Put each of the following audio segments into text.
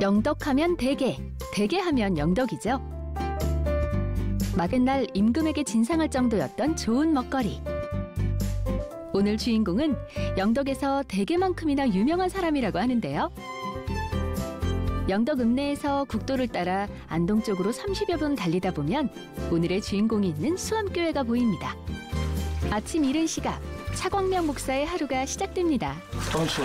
영덕하면 대게, 대게하면 영덕이죠. 막은 날 임금에게 진상할 정도였던 좋은 먹거리. 오늘 주인공은 영덕에서 대게만큼이나 유명한 사람이라고 하는데요. 영덕 읍내에서 국도를 따라 안동 쪽으로 30여 분 달리다 보면 오늘의 주인공이 있는 수암교회가 보입니다. 아침 이른 시각, 차광명 목사의 하루가 시작됩니다. 정신.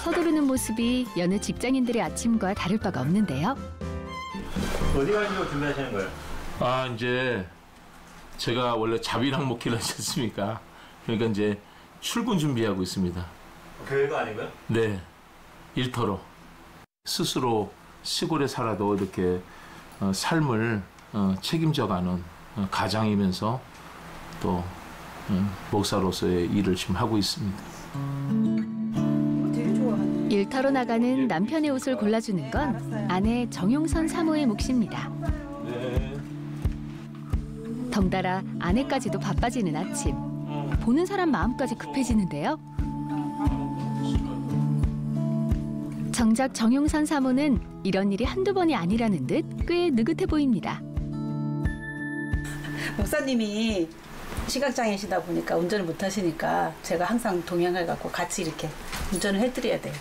서두르는 모습이 여느 직장인들의 아침과 다를 바가 없는데요. 어디 가시려고 준비하시는 거예요? 이제 제가 원래 자비랑 먹기를 하지 않습니까? 그러니까 이제 출근 준비하고 있습니다. 교회가 아니고요? 네, 일터로. 스스로 시골에 살아도 이렇게 삶을 책임져가는 가장이면서 또 목사로서의 일을 지금 하고 있습니다. 일터로 나가는 남편의 옷을 골라주는 건 아내 정용선 사모의 몫입니다. 네. 덩달아 아내까지도 바빠지는 아침. 보는 사람 마음까지 급해지는데요. 정작 정용선 사모는 이런 일이 한두 번이 아니라는 듯 꽤 느긋해 보입니다. 목사님이 시각장애시다 보니까 운전을 못 하시니까 제가 항상 동행해갖고 같이 이렇게 운전을 해드려야 돼요.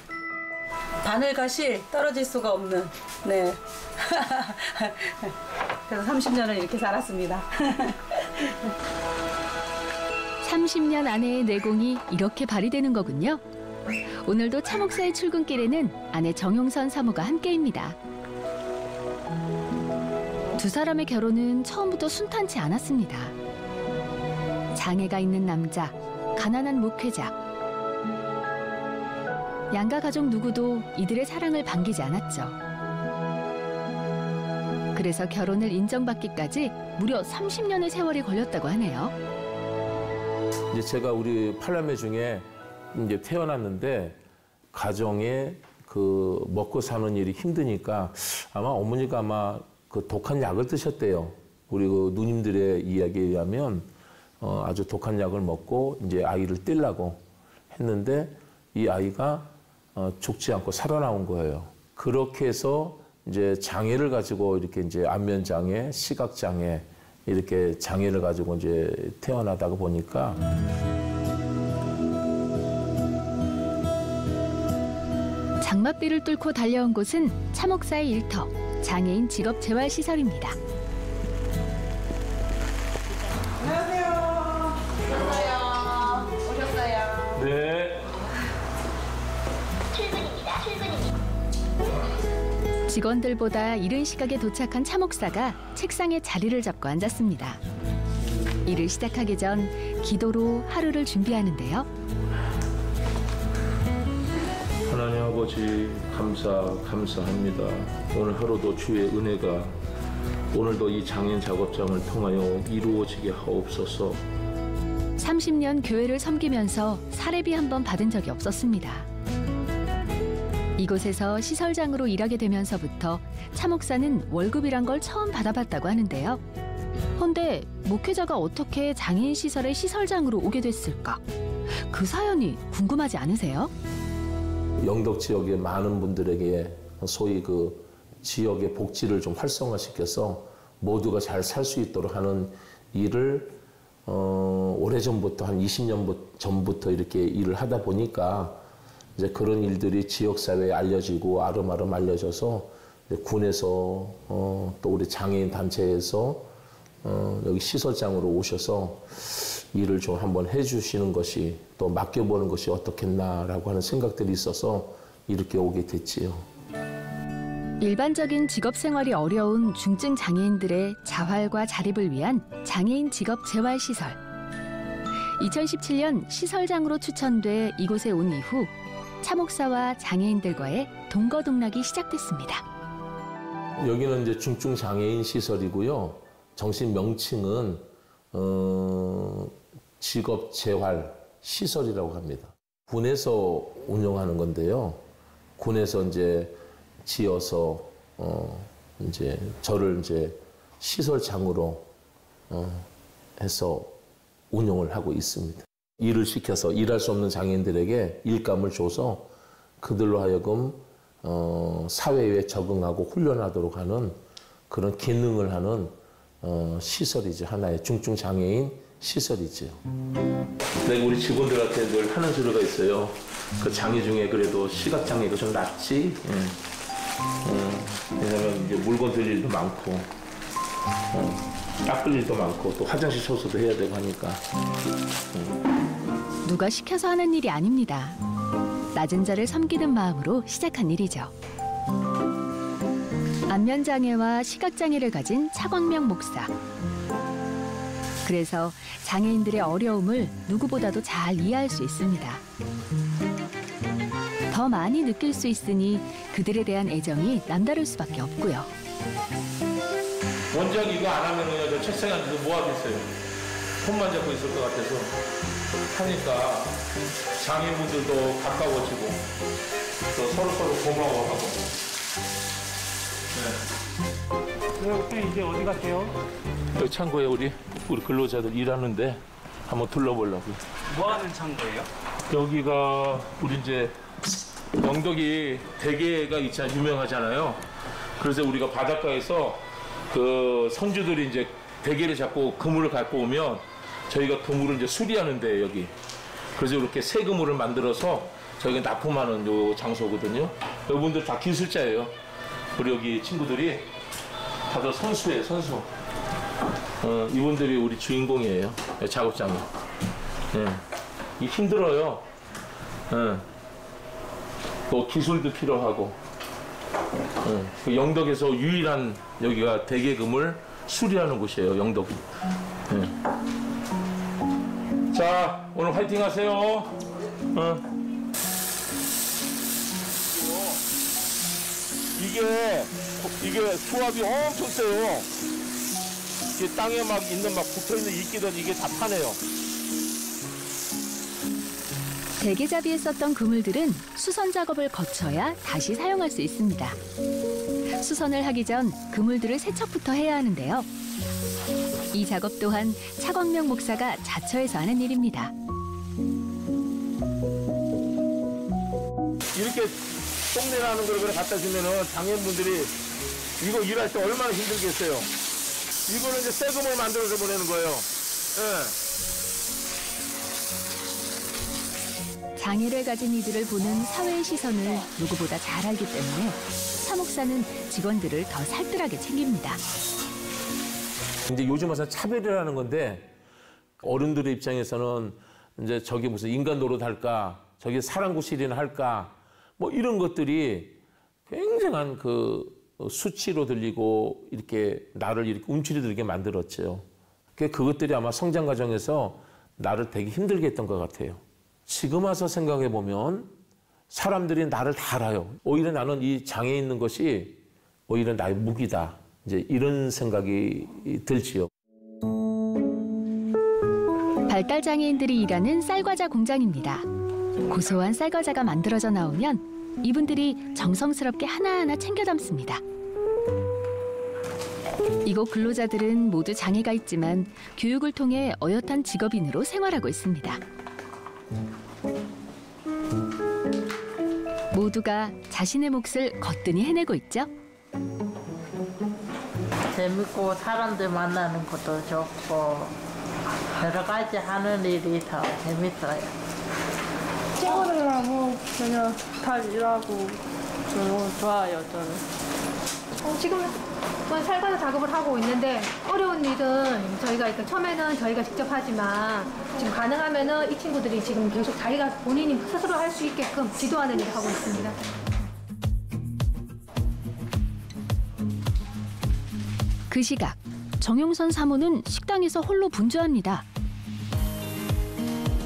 바늘과 실 떨어질 수가 없는, 네. 그래서 30년을 이렇게 살았습니다. 30년 아내의 내공이 이렇게 발휘되는 거군요. 오늘도 차 목사의 출근길에는 아내 정용선 사모가 함께입니다. 두 사람의 결혼은 처음부터 순탄치 않았습니다. 장애가 있는 남자, 가난한 목회자. 양가 가족 누구도 이들의 사랑을 반기지 않았죠. 그래서 결혼을 인정받기까지 무려 30년의 세월이 걸렸다고 하네요. 이제 제가 우리 8남매 중에 이제 태어났는데 가정에 그 먹고 사는 일이 힘드니까 아마 어머니가 아마 그 독한 약을 드셨대요. 우리 그 누님들의 이야기에 의하면 아주 독한 약을 먹고 이제 아이를 떼려고 했는데 이 아이가 죽지 않고 살아나온 거예요. 그렇게 해서 이제 장애를 가지고 이렇게 이제 안면 장애, 시각 장애 이렇게 장애를 가지고 이제 태어나다가 보니까 장맛비를 뚫고 달려온 곳은 차 목사의 일터, 장애인 직업 재활 시설입니다. 안녕하세요. 오셨어요. 네. 직원들보다 이른 시각에 도착한 차 목사가 책상에 자리를 잡고 앉았습니다. 일을 시작하기 전 기도로 하루를 준비하는데요. 하나님 아버지 감사합니다. 오늘 하루도 주의 은혜가 오늘도 이 장애인 작업장을 통하여 이루어지게 하옵소서. 30년 교회를 섬기면서 사례비 한 번 받은 적이 없었습니다. 이곳에서 시설장으로 일하게 되면서부터 차 목사는 월급이란 걸 처음 받아봤다고 하는데요. 헌데 목회자가 어떻게 장애인 시설의 시설장으로 오게 됐을까? 그 사연이 궁금하지 않으세요? 영덕 지역의 많은 분들에게 소위 그 지역의 복지를 좀 활성화시켜서 모두가 잘 살 수 있도록 하는 일을 오래전부터 한 20년 전부터 이렇게 일을 하다 보니까 이제 그런 일들이 지역사회에 알려지고 아름아름 알려져서 군에서 또 우리 장애인 단체에서 여기 시설장으로 오셔서 일을 좀 한번 해주시는 것이 또 맡겨보는 것이 어떻겠나라고 하는 생각들이 있어서 이렇게 오게 됐지요. 일반적인 직업 생활이 어려운 중증 장애인들의 자활과 자립을 위한 장애인 직업 재활 시설. 2017년 시설장으로 추천돼 이곳에 온 이후 차 목사와 장애인들과의 동거동락이 시작됐습니다. 여기는 이제 중증 장애인 시설이고요. 정식 명칭은 직업 재활 시설이라고 합니다. 군에서 운영하는 건데요. 군에서 이제 지어서 이제 저를 이제 시설장으로 해서 운영을 하고 있습니다. 일을 시켜서 일할 수 없는 장애인들에게 일감을 줘서 그들로 하여금 사회에 적응하고 훈련하도록 하는 그런 기능을 하는 시설이죠. 하나의 중증 장애인 시설이죠. 내가 우리 직원들한테 늘 하는 소리가 있어요. 그 장애 중에 그래도 시각 장애가 좀 낫지. 왜냐면 이제 물건 들 일도 많고, 닦을 일도 많고, 또 화장실 청소도 해야 되고 하니까. 누가 시켜서 하는 일이 아닙니다. 낮은 자를 섬기는 마음으로 시작한 일이죠. 안면장애와 시각장애를 가진 차광명 목사. 그래서 장애인들의 어려움을 누구보다도 잘 이해할 수 있습니다. 더 많이 느낄 수 있으니 그들에 대한 애정이 남다를 수밖에 없고요. 원장 이거 안 하면은 저 책상에 앉아서 뭐 하겠어요? 손만 잡고 있을 것 같아서 하니까 장애인분들도 가까워지고 또 서로 고마워하고. 네, 혹시 이제 어디 가세요? 여기 창고에 우리 근로자들 일하는데 한번 둘러보려고요. 뭐 하는 창고예요? 여기가 우리 이제 영덕이 대게가 유명하잖아요. 그래서 우리가 바닷가에서 그 선주들이 이제 대게를 잡고 그물을 갖고 오면 저희가 그물을 이제 수리하는데 여기. 그래서 이렇게 새 그물을 만들어서 저희가 납품하는 요 장소거든요. 여러분들 다 기술자예요. 우리 여기 친구들이 다들 선수예요, 선수. 이분들이 우리 주인공이에요. 작업장에. 이 힘들어요. 또 기술도 필요하고. 그 영덕에서 유일한 여기가 대게금을 수리하는 곳이에요, 영덕. 자, 오늘 화이팅 하세요. 이게 수압이 엄청 세요. 이게 땅에 막 있는 막 붙어있는 이끼들 이게 다 타네요. 대게잡이에 썼던 그물들은 수선 작업을 거쳐야 다시 사용할 수 있습니다. 수선을 하기 전 그물들을 세척부터 해야 하는데요. 이 작업 또한 차광명 목사가 자처해서 하는 일입니다. 이렇게 똥내 나는 걸 갖다 주면은 장애인분들이 이거 일할 때 얼마나 힘들겠어요. 이거는 이제 새 그물 만들어서 보내는 거예요. 장애를 가진 이들을 보는 사회의 시선을 누구보다 잘 알기 때문에 차 목사는 직원들을 더 살뜰하게 챙깁니다. 이제 요즘 와서 차별이라는 건데 어른들의 입장에서는 이제 저게 무슨 인간 노릇할까, 저게 사랑구실이나 할까, 뭐 이런 것들이 굉장한 그 수치로 들리고 이렇게 나를 이렇게 움츠러들게 만들었죠. 그것들이 아마 성장 과정에서 나를 되게 힘들게 했던 것 같아요. 지금 와서 생각해 보면 사람들이 나를 다 알아요. 오히려 나는 이 장애 있는 것이 오히려 나의 무기다. 이제 이런 생각이 들지요. 발달 장애인들이 일하는 쌀과자 공장입니다. 고소한 쌀과자가 만들어져 나오면 이분들이 정성스럽게 하나하나 챙겨 담습니다. 이곳 근로자들은 모두 장애가 있지만 교육을 통해 어엿한 직업인으로 생활하고 있습니다. 모두가 자신의 몫을 거뜬히 해내고 있죠. 재밌고 사람들 만나는 것도 좋고 여러 가지 하는 일이 더 재밌어요. 친구들하고 그냥 다 일하고 좋아요, 저는. 지금 살과자 작업을 하고 있는데 어려운 일은 저희가 일단 처음에는 저희가 직접 하지만 지금 가능하면은 이 친구들이 지금 계속 자기가 본인이 스스로 할 수 있게끔 지도하는 일을 하고 있습니다. 그 시각 정용선 사모는 식당에서 홀로 분주합니다.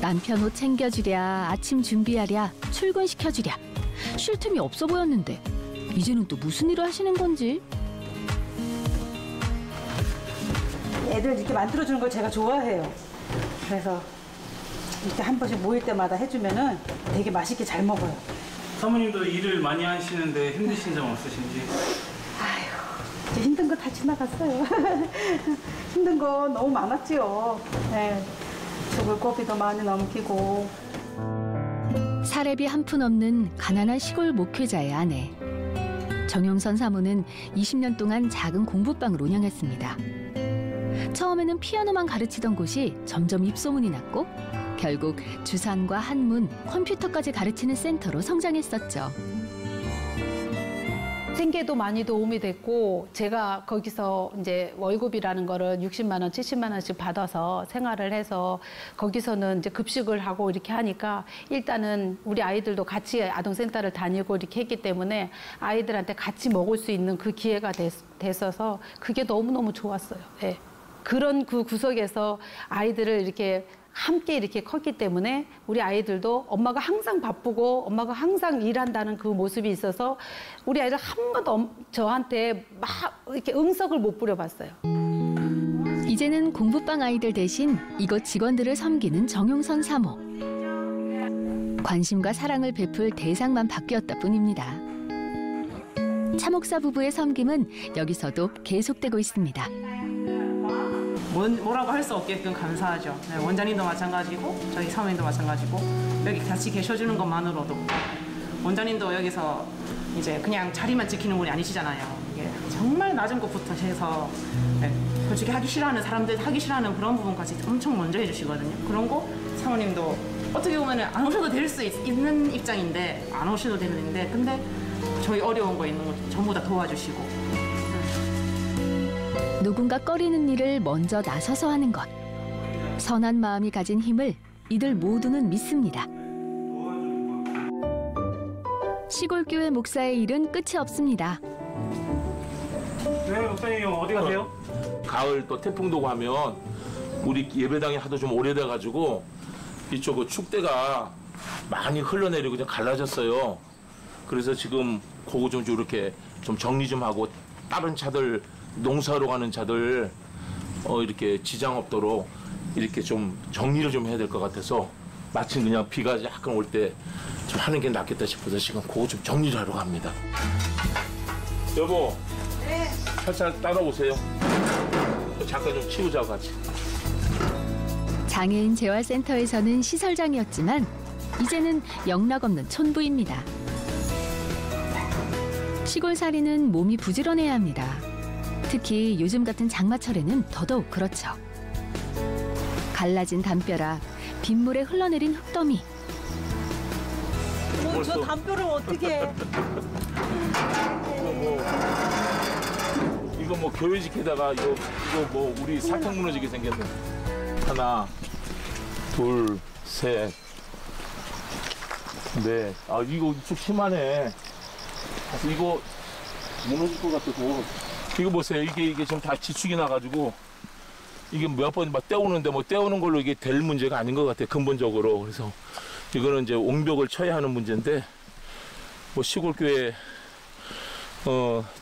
남편 옷 챙겨주랴, 아침 준비하랴, 출근시켜주랴. 쉴 틈이 없어 보였는데 이제는 또 무슨 일을 하시는 건지. 애들 이렇게 만들어주는 걸 제가 좋아해요. 그래서 이렇게 한 번씩 모일 때마다 해주면은 되게 맛있게 잘 먹어요. 사모님도 일을 많이 하시는데 힘드신 점 없으신지? 아휴, 이제 힘든 거 다 지나갔어요. 힘든 거 너무 많았지요. 네. 물고기도 많이 넘기고. 사례비 한 푼 없는 가난한 시골 목회자의 아내. 정용선 사모는 20년 동안 작은 공부방을 운영했습니다. 처음에는 피아노만 가르치던 곳이 점점 입소문이 났고 결국 주산과 한문, 컴퓨터까지 가르치는 센터로 성장했었죠. 생계도 많이 도움이 됐고 제가 거기서 이제 월급이라는 거를 60만 원, 70만 원씩 받아서 생활을 해서 거기서는 이제 급식을 하고 이렇게 하니까 일단은 우리 아이들도 같이 아동센터를 다니고 이렇게 했기 때문에 아이들한테 같이 먹을 수 있는 그 기회가 됐어서 그게 너무너무 좋았어요. 네. 그런 그 구석에서 아이들을 이렇게 함께 이렇게 컸기 때문에 우리 아이들도 엄마가 항상 바쁘고 엄마가 항상 일한다는 그 모습이 있어서 우리 아이들 한 번도 저한테 막 이렇게 응석을 못 부려봤어요. 이제는 공부방 아이들 대신 이곳 직원들을 섬기는 정용선 사모. 관심과 사랑을 베풀 대상만 바뀌었다 뿐입니다. 차목사 부부의 섬김은 여기서도 계속되고 있습니다. 뭐라고 할 수 없게끔 감사하죠. 네, 원장님도 마찬가지고 저희 사모님도 마찬가지고 여기 같이 계셔주는 것만으로도 원장님도 여기서 이제 그냥 자리만 지키는 분이 아니시잖아요. 이게 정말 낮은 것부터 해서 네, 솔직히 하기 싫어하는 사람들 하기 싫어하는 그런 부분까지 엄청 먼저 해주시거든요. 그런 거 사모님도 어떻게 보면 안 오셔도 될 수 있는 입장인데 안 오셔도 되는데 근데 저희 어려운 거 있는 거 전부 다 도와주시고 누군가 꺼리는 일을 먼저 나서서 하는 것. 선한 마음이 가진 힘을 이들 모두는 믿습니다. 시골교회 목사의 일은 끝이 없습니다. 네, 목사님 어디 가세요? 가을 또 태풍도 가면 우리 예배당이 하도 좀 오래돼가지고 이쪽 그 축대가 많이 흘러내리고 좀 갈라졌어요. 그래서 지금 그거 좀 이렇게 좀 정리 좀 하고 다른 차들 농사하러 가는 차들 이렇게 지장 없도록 이렇게 좀 정리를 좀 해야 될 것 같아서 마침 그냥 비가 약간 올 때 좀 하는 게 낫겠다 싶어서 지금 그거 좀 정리를 하러 갑니다. 여보. 네. 살짝 따라오세요. 잠깐 좀 치우자고 같이. 장애인 재활센터에서는 시설장이었지만 이제는 영락없는 촌부입니다. 시골살이는 몸이 부지런해야 합니다. 특히 요즘 같은 장마철에는 더더욱 그렇죠. 갈라진 담벼락, 빗물에 흘러내린 흙더미. 저 담벼를 어떻게 해? 이거 뭐 교회 지키다가 이거 뭐 우리 사탕 무너지게 생겼네. 하나, 둘, 셋, 넷. 아 이거 좀 심하네. 이거 무너질 것 같아서. 이거 보세요. 이게 지금 다 지축이 나가지고 이게 몇 번 막 떼우는데 뭐 떼우는 걸로 이게 될 문제가 아닌 것 같아요. 근본적으로. 그래서 이거는 이제 옹벽을 쳐야 하는 문제인데 뭐 시골교회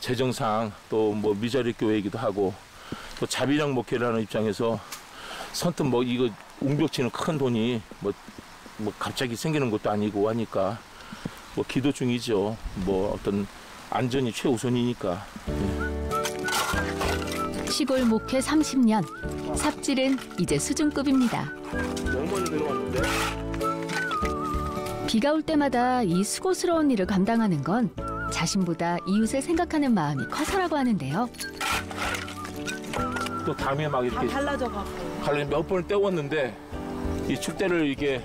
재정상 또 뭐 미자리 교회이기도 하고 또 자비랑 목회라는 입장에서 선뜻 뭐 이거 옹벽 치는 큰 돈이 뭐 갑자기 생기는 것도 아니고 하니까 뭐 기도 중이죠. 뭐 어떤 안전이 최우선이니까. 시골 목회 30년, 삽질은 이제 수준급입니다. 너무 많이 내려왔는데? 비가 올 때마다 이 수고스러운 일을 감당하는 건 자신보다 이웃을 생각하는 마음이 커서라고 하는데요. 또 담에 막 이렇게 갈라져가고. 몇 번을 떼웠는데 이 축대를 이게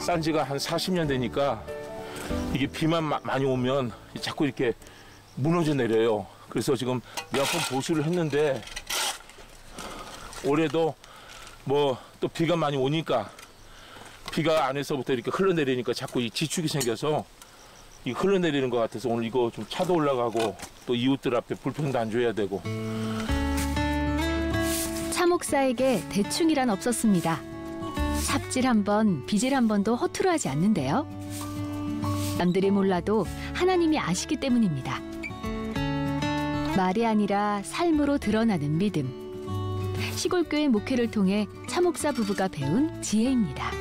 싼 지가 한 40년 되니까 이게 비만 많이 오면 자꾸 이렇게 무너져 내려요. 그래서 지금 몇 번 보수를 했는데 올해도 뭐 또 비가 많이 오니까 비가 안에서부터 이렇게 흘러내리니까 자꾸 이 지축이 생겨서 이 흘러내리는 것 같아서 오늘 이거 좀 차도 올라가고 또 이웃들 앞에 불평도 안 줘야 되고. 차 목사에게 대충이란 없었습니다. 삽질 한 번, 빚을 한 번도 허투루 하지 않는데요. 남들이 몰라도 하나님이 아시기 때문입니다. 말이 아니라 삶으로 드러나는 믿음. 시골교회 목회를 통해 차 목사 부부가 배운 지혜입니다.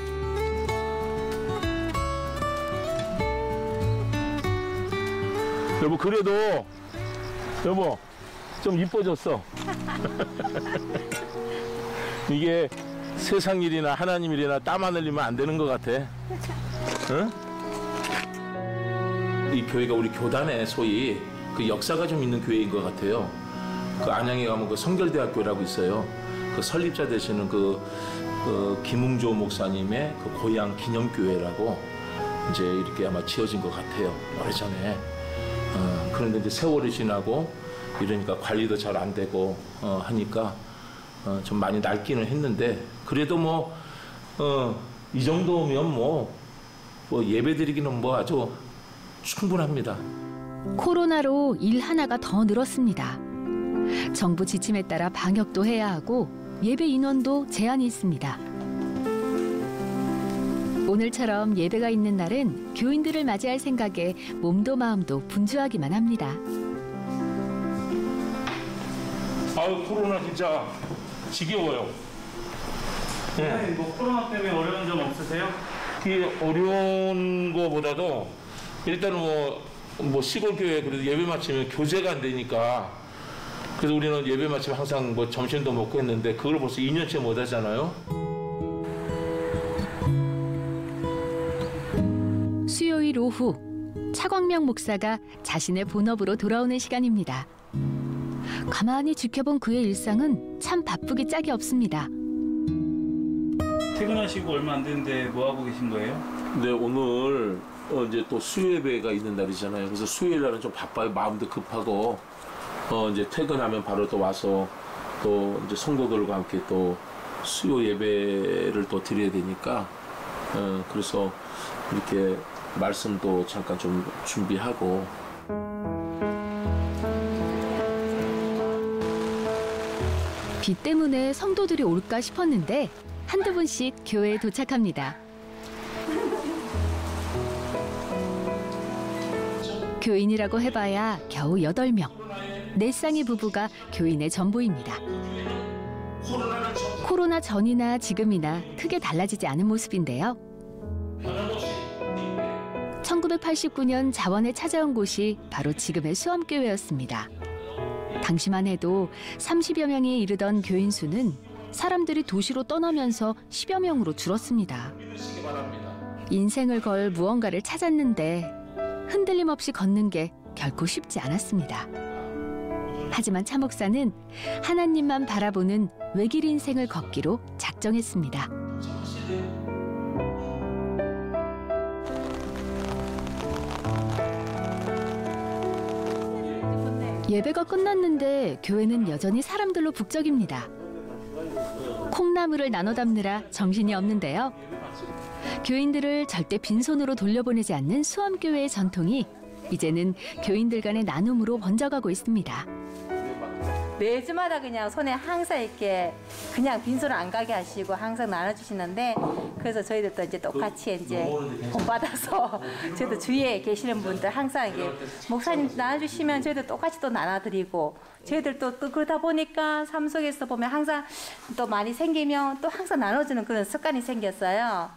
여보 그래도 여보 좀 이뻐졌어. 이게 세상 일이나 하나님 일이나 땀 안 흘리면 안 되는 것 같아. 응? 이 교회가 우리 교단에 소위 그 역사가 좀 있는 교회인 것 같아요. 그 안양에 가면 그 성결대학교라고 있어요. 그 설립자 되시는 그 김웅조 목사님의 그 고향 기념교회라고 이제 이렇게 아마 지어진 것 같아요. 오래전에. 그런데 이제 세월이 지나고 이러니까 관리도 잘 안 되고 하니까 좀 많이 낡기는 했는데 그래도 뭐 이 정도면 뭐 예배드리기는 뭐 아주 충분합니다. 코로나로 일 하나가 더 늘었습니다. 정부 지침에 따라 방역도 해야 하고 예배 인원도 제한이 있습니다. 오늘처럼 예배가 있는 날은 교인들을 맞이할 생각에 몸도 마음도 분주하기만 합니다. 아유 코로나 진짜 지겨워요. 네. 뭐 코로나 때문에 어려운 점 없으세요? 이 어려운 거보다도 일단은 뭐 시골 교회 그래도 예배 마치면 교제가 안 되니까 그래서 우리는 예배 마치면 항상 뭐 점심도 먹고 했는데 그걸 벌써 2년째 못 하잖아요. 수요일 오후 차광명 목사가 자신의 본업으로 돌아오는 시간입니다. 가만히 지켜본 그의 일상은 참 바쁘기 짝이 없습니다. 퇴근하시고 얼마 안 됐는데 뭐 하고 계신 거예요? 네, 오늘 이제 또 수요 예배가 있는 날이잖아요. 그래서 수요일 날은 좀 바빠요. 마음도 급하고 이제 퇴근하면 바로 또 와서 또 이제 성도들과 함께 또 수요 예배를 또 드려야 되니까 그래서 이렇게 말씀도 잠깐 좀 준비하고. 비 때문에 성도들이 올까 싶었는데 한두 분씩 교회에 도착합니다. 교인이라고 해봐야 겨우 8명. 4쌍의 부부가 교인의 전부입니다. 코로나 전이나 지금이나 크게 달라지지 않은 모습인데요. 1989년 자원에 찾아온 곳이 바로 지금의 수험교회였습니다. 당시만 해도 30여 명이 이르던 교인 수는 사람들이 도시로 떠나면서 10여 명으로 줄었습니다. 인생을 걸 무언가를 찾았는데 흔들림 없이 걷는 게 결코 쉽지 않았습니다. 하지만 차 목사는 하나님만 바라보는 외길 인생을 걷기로 작정했습니다. 예배가 끝났는데 교회는 여전히 사람들로 북적입니다. 콩나물을 나눠 담느라 정신이 없는데요. 교인들을 절대 빈손으로 돌려보내지 않는 수험교회의 전통이 이제는 교인들 간의 나눔으로 번져가고 있습니다. 매주마다 그냥 손에 항상 이렇게 그냥 빈손을 안 가게 하시고 항상 나눠주시는데 그래서 저희들도 이제 똑같이 이제 돈 받아서 저희도 주위에 계시는 분들 항상 이게 목사님 나눠주시면 저희도 똑같이 또 나눠드리고 저희들 또 그러다 보니까 삶 속에서 보면 항상 또 많이 생기면 또 항상 나눠주는 그런 습관이 생겼어요.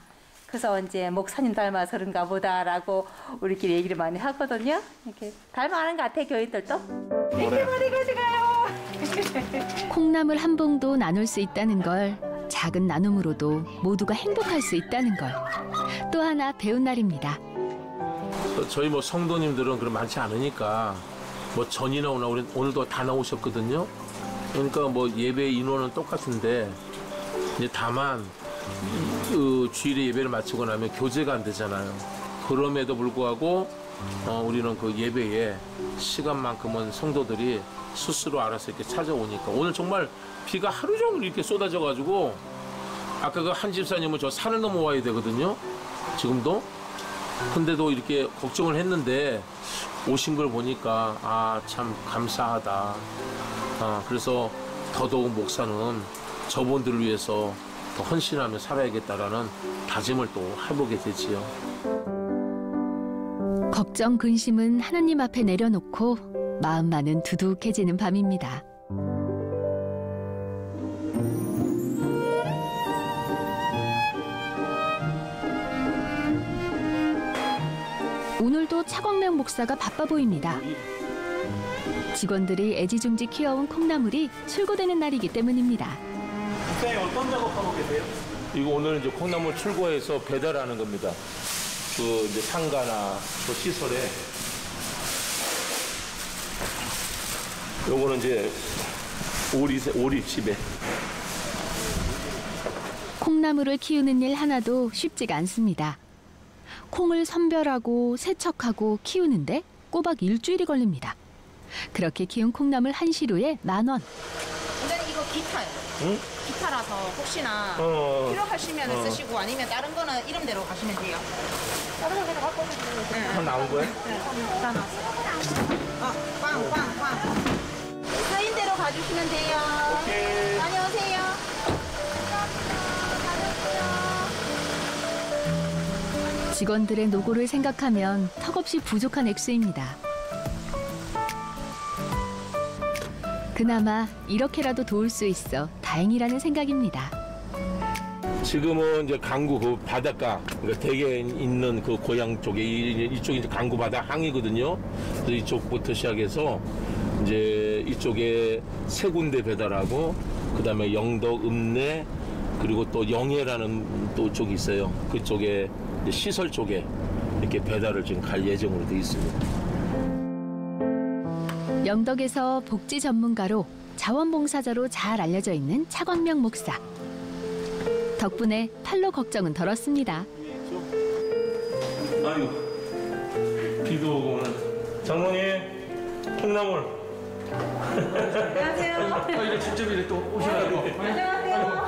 그래서 이제 목사님 닮아서 그런가 보다라고 우리끼리 얘기를 많이 하거든요. 이렇게 닮아가는 것 같아 교인들도. 이렇게 많이 가져가요. 콩나물 한 봉도 나눌 수 있다는 걸, 작은 나눔으로도 모두가 행복할 수 있다는 걸 또 하나 배운 날입니다. 저희 뭐 성도님들은 그럼 많지 않으니까 뭐 전이나 오나 우리 오늘도 다 나오셨거든요. 그러니까 뭐 예배 인원은 똑같은데 이제 다만 그 주일에 예배를 마치고 나면 교제가 안 되잖아요. 그럼에도 불구하고 우리는 그 예배에 시간만큼은 성도들이 스스로 알아서 이렇게 찾아오니까 오늘 정말 비가 하루 종일 이렇게 쏟아져가지고 아까 그 한 집사님은 저 산을 넘어와야 되거든요. 지금도. 근데도 이렇게 걱정을 했는데 오신 걸 보니까 아, 참 감사하다. 그래서 더더욱 목사는 저분들을 위해서 더 헌신하며 살아야겠다라는 다짐을 또 해보게 되지요. 걱정, 근심은 하나님 앞에 내려놓고 마음만은 두둑해지는 밤입니다. 오늘도 차광명 목사가 바빠 보입니다. 직원들이 애지중지 키워온 콩나물이 출고되는 날이기 때문입니다. 목사님 어떤 작업하고 계세요? 이거 오늘 이제 콩나물 출고해서 배달하는 겁니다. 그 이제 상가나 그 시설에. 요거는 이제 오리집에. 콩나물을 키우는 일 하나도 쉽지가 않습니다. 콩을 선별하고 세척하고 키우는데 꼬박 일주일이 걸립니다. 그렇게 키운 콩나물 한 시루에 10,000원. 원장님 이거 기타요. 응? 기타라서 혹시나 필요하시면 쓰시고 아니면 다른 거는 이름대로 가시면 돼요. 다른 거 그냥 갖고 오시면 돼요. 다 나온 거야? 네, 다 나왔어요. 빵. 서인대로 가주시면 돼요. 오케이. 다녀오세요. 직원들의 노고를 생각하면 턱없이 부족한 액수입니다. 그나마 이렇게라도 도울 수 있어 다행이라는 생각입니다. 지금은 이제 강구 그 바닷가, 그러니까 대게 있는 그 고향 쪽에 이쪽이 이제 강구 바다 항이거든요. 그래서 이쪽부터 시작해서 이제 이쪽에 세 군데 배달하고, 그다음에 영덕, 읍내, 그리고 또 영해라는 또 쪽이 있어요. 그쪽에 이제 시설 쪽에 이렇게 배달을 지금 갈 예정으로 돼 있습니다. 영덕에서 복지 전문가로 자원봉사자로 잘 알려져 있는 차광명 목사. 덕분에 팔로 걱정은 덜었습니다. 아유, 비도 오고 오는. 장모님, 콩나물. 안녕하세요. 이렇게 직접 이렇게 또 오셔가지고.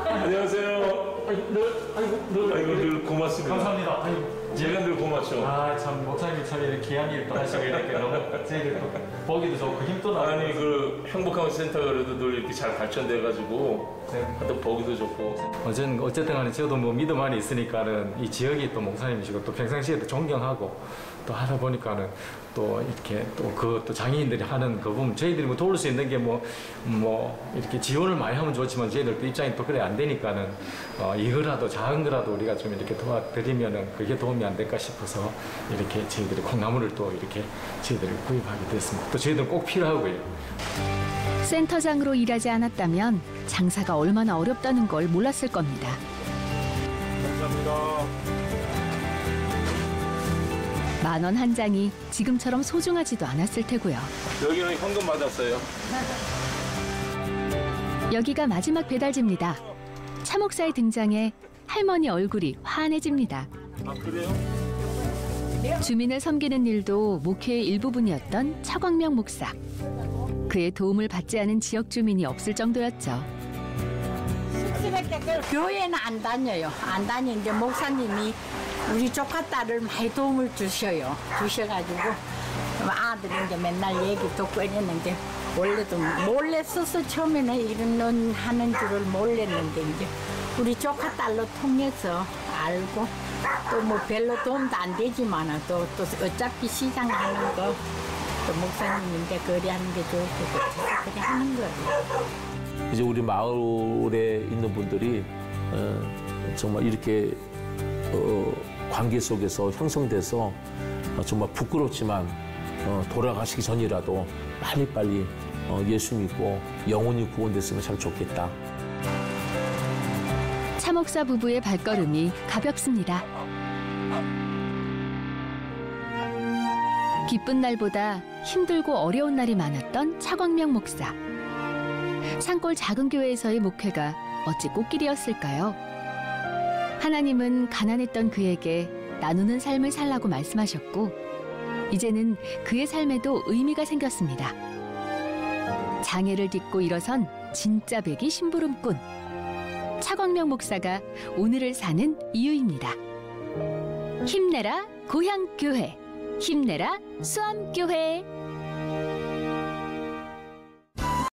안녕하세요. 아이고, 늘 고맙습니다. 감사합니다. 제가 늘 고맙죠. 참 목사님이 참 이렇게 귀한 일 또 하시고 이렇게 너무 저희들 또 보기도 좋고 힘도 나고. 아니 그 행복한 센터가 그래도 늘 이렇게 잘 발전돼가지고 또 보기도 좋고. 어쨌든 간에 저도 뭐 믿음 안에 있으니까는 이 지역이 또 목사님이시고 또 평상시에도 존경하고 또 하다 보니까는 또 이렇게 또 장애인들이 하는 거 보면 저희들이 뭐 도울 수 있는 게 뭐 이렇게 지원을 많이 하면 좋지만 저희들 또 입장이 또 그래 안 되니까는 이거라도 작은 거라도 우리가 좀 이렇게 도와드리면은 그게 도움이 안 될까 싶어서 이렇게 저희들이 콩나물을 또 이렇게 저희들이 구입하게 됐습니다. 또 저희들 꼭 필요하고요. 센터장으로 일하지 않았다면 장사가 얼마나 어렵다는 걸 몰랐을 겁니다. 감사합니다. 10,000원 한 장이 지금처럼 소중하지도 않았을 테고요. 여기는 현금 받았어요. 여기가 마지막 배달지입니다. 차 목사의 등장에 할머니 얼굴이 환해집니다. 아, 그래요? 주민을 섬기는 일도 목회의 일부분이었던 차광명 목사. 그의 도움을 받지 않은 지역 주민이 없을 정도였죠. 교회는 안 다녀요. 안 다니는데 목사님이 우리 조카 딸을 많이 도움을 주셔가지고 아들이 이제 맨날 얘기 듣고 이랬는데 원래도 몰래 써서 처음에는 이런 하는 줄을 몰랐는데 이제 우리 조카 딸로 통해서 알고 또 뭐 별로 도움도 안 되지만 또 어차피 시장 하는 거 또 목사님인데 거래하는 게 좋을 것 같아서 그래 하는 거예요. 이제 우리 마을에 있는 분들이 정말 이렇게 관계 속에서 형성돼서 정말 부끄럽지만 돌아가시기 전이라도 빨리 예수 믿고 영혼이 구원됐으면 참 좋겠다. 차 목사 부부의 발걸음이 가볍습니다. 기쁜 날보다 힘들고 어려운 날이 많았던 차광명 목사. 산골 작은 교회에서의 목회가 어찌 꽃길이었을까요? 하나님은 가난했던 그에게 나누는 삶을 살라고 말씀하셨고 이제는 그의 삶에도 의미가 생겼습니다. 장애를 딛고 일어선 진짜 백이 심부름꾼. 차광명 목사가 오늘을 사는 이유입니다. 힘내라 고향교회, 힘내라 수암교회.